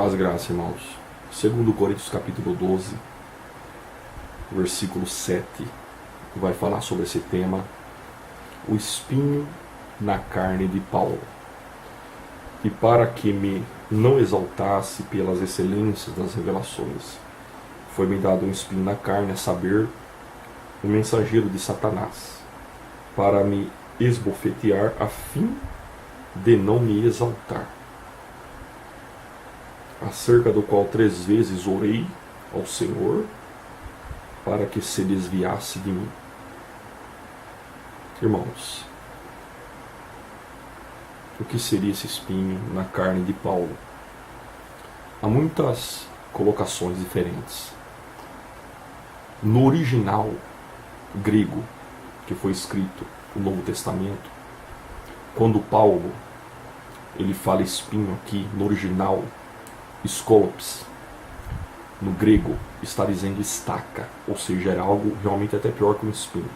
Paz e graça, irmãos. Segundo Coríntios capítulo 12, versículo 7, vai falar sobre esse tema, o espinho na carne de Paulo. E para que me não exaltasse pelas excelências das revelações, foi-me dado um espinho na carne, a saber, o mensageiro de Satanás, para me esbofetear, a fim de não me exaltar, acerca do qual 3 vezes orei ao Senhor para que se desviasse de mim. Irmãos, o que seria esse espinho na carne de Paulo? Há muitas colocações diferentes. No original grego, que foi escrito no Novo Testamento, quando Paulo ele fala espinho aqui, no original, skolops, no grego, está dizendo estaca, ou seja, era algo realmente até pior que um espinho.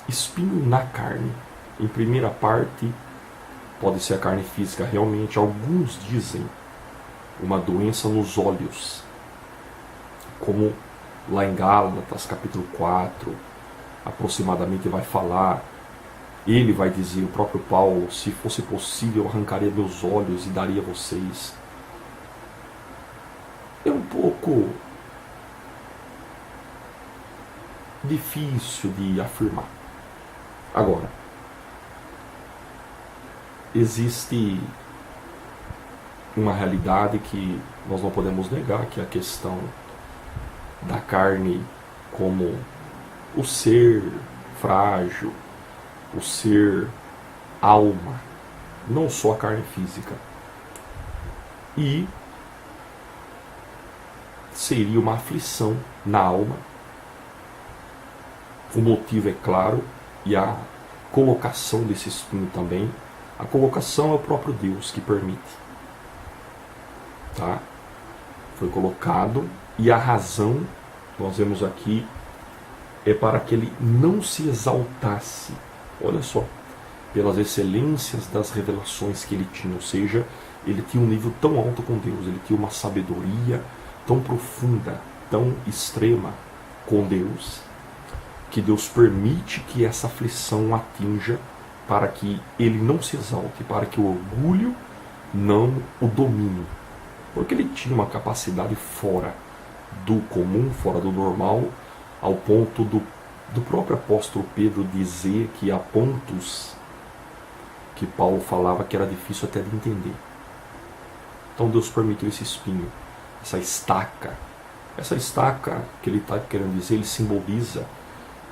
Espinho na carne, em primeira parte, pode ser a carne física, realmente, alguns dizem uma doença nos olhos, como lá em Gálatas, capítulo 4, aproximadamente vai falar, ele vai dizer, o próprio Paulo, se fosse possível eu arrancaria meus olhos e daria a vocês. É um pouco difícil de afirmar. Agora, existe uma realidade que nós não podemos negar, que é a questão da carne como o ser frágil, o ser alma, não só a carne física. E seria uma aflição na alma. O motivo é claro, e a colocação desse espinho também. A colocação é o próprio Deus que permite. Tá? Foi colocado, e a razão, nós vemos aqui, é para que ele não se exaltasse. Olha só, pelas excelências das revelações que ele tinha, ou seja, ele tinha um nível tão alto com Deus, ele tinha uma sabedoria tão profunda, tão extrema com Deus, que Deus permite que essa aflição o atinja para que ele não se exalte, para que o orgulho não o domine. Porque ele tinha uma capacidade fora do comum, fora do normal, ao ponto do próprio apóstolo Pedro dizer que há pontos que Paulo falava que era difícil até de entender. Então Deus permitiu esse espinho, essa estaca. Essa estaca que ele está querendo dizer, ele simboliza,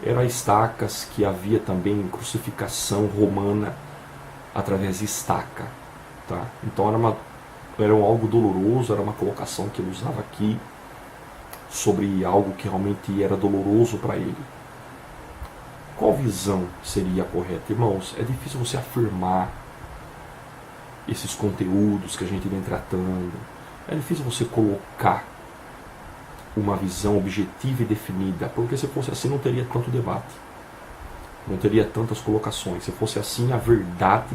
eram estacas que havia também em crucificação romana através de estaca. Tá? Então era algo doloroso, era uma colocação que ele usava aqui sobre algo que realmente era doloroso para ele. Qual visão seria a correta? Irmãos, é difícil você afirmar esses conteúdos que a gente vem tratando. É difícil você colocar uma visão objetiva e definida, porque se fosse assim não teria tanto debate, não teria tantas colocações. Se fosse assim, a verdade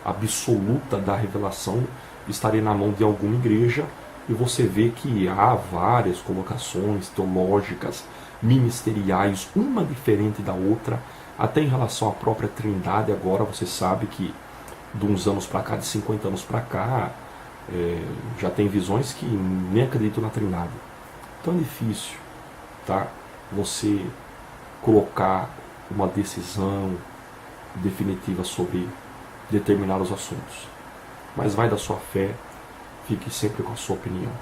absoluta da revelação estaria na mão de alguma igreja, e você vê que há várias colocações teológicas, ministeriais, uma diferente da outra, até em relação à própria Trindade. Agora você sabe que de uns anos para cá, de 50 anos para cá, já tem visões que nem acreditam na Trindade. Então é difícil, tá? Você colocar uma decisão definitiva sobre determinados assuntos. Mas vai da sua fé, fique sempre com a sua opinião.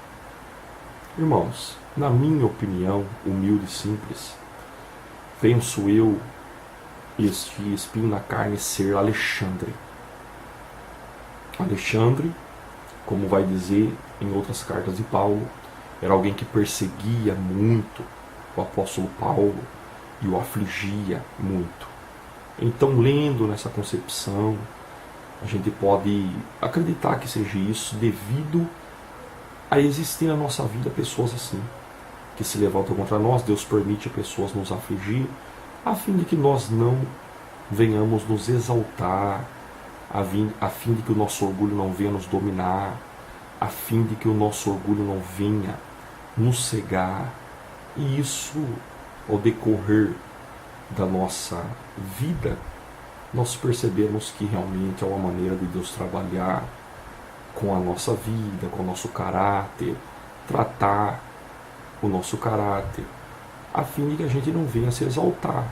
Irmãos, na minha opinião, humilde e simples, penso eu este espinho na carne ser Alexandre. Alexandre, como vai dizer em outras cartas de Paulo, era alguém que perseguia muito o apóstolo Paulo e o afligia muito. Então, lendo nessa concepção, a gente pode acreditar que seja isso devido a existir na nossa vida pessoas assim, que se levantam contra nós. Deus permite pessoas nos afligir, a fim de que nós não venhamos nos exaltar, a fim de que o nosso orgulho não venha nos dominar, a fim de que o nosso orgulho não venha nos cegar. E isso, ao decorrer da nossa vida, nós percebemos que realmente é uma maneira de Deus trabalhar com a nossa vida, com o nosso caráter, tratar o nosso caráter, a fim de que a gente não venha se exaltar.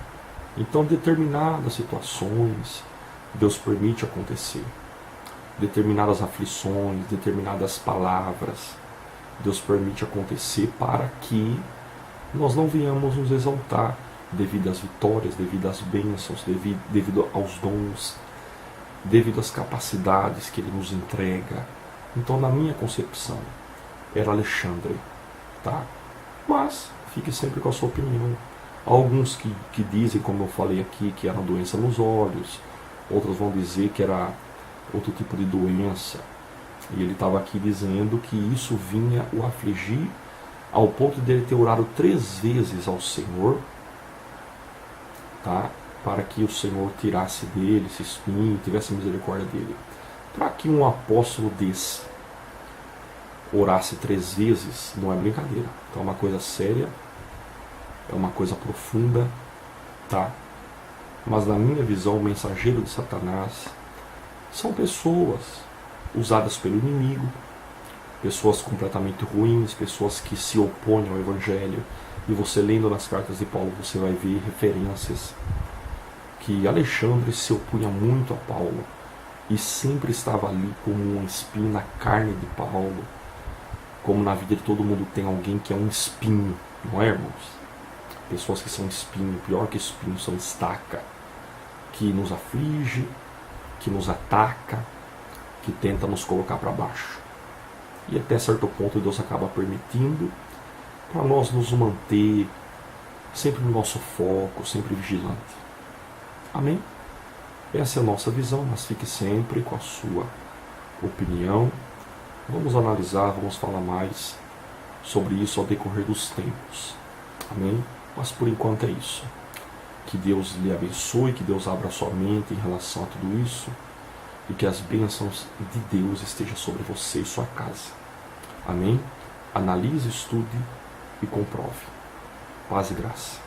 Então, determinadas situações, Deus permite acontecer. Determinadas aflições, determinadas palavras, Deus permite acontecer para que nós não venhamos nos exaltar devido às vitórias, devido às bênçãos, devido aos dons, devido às capacidades que Ele nos entrega. Então, na minha concepção, era Alexandre, tá? Mas fique sempre com a sua opinião. Há alguns que dizem, como eu falei aqui, que era doença nos olhos, outros vão dizer que era outro tipo de doença. E ele estava aqui dizendo que isso vinha o afligir ao ponto de ele ter orado 3 vezes ao Senhor, tá? Para que o Senhor tirasse dele esse espinho, tivesse misericórdia dele. Para que um apóstolo desse orasse 3 vezes, não é brincadeira. Então é uma coisa séria, é uma coisa profunda, tá? Mas na minha visão, o mensageiro de Satanás são pessoas usadas pelo inimigo, pessoas completamente ruins, pessoas que se opõem ao Evangelho. E você lendo nas cartas de Paulo, você vai ver referências que Alexandre se opunha muito a Paulo e sempre estava ali como um espinho na carne de Paulo. Como na vida de todo mundo tem alguém que é um espinho, não é, irmãos? Pessoas que são espinho, pior que espinho, são estaca, que nos aflige, que nos ataca, que tenta nos colocar para baixo. E até certo ponto Deus acaba permitindo para nós nos manter sempre no nosso foco, sempre vigilante. Amém? Essa é a nossa visão, mas fique sempre com a sua opinião. Vamos analisar, vamos falar mais sobre isso ao decorrer dos tempos. Amém? Mas por enquanto é isso. Que Deus lhe abençoe, que Deus abra sua mente em relação a tudo isso e que as bênçãos de Deus estejam sobre você e sua casa. Amém? Analise, estude e comprove. Paz e graça.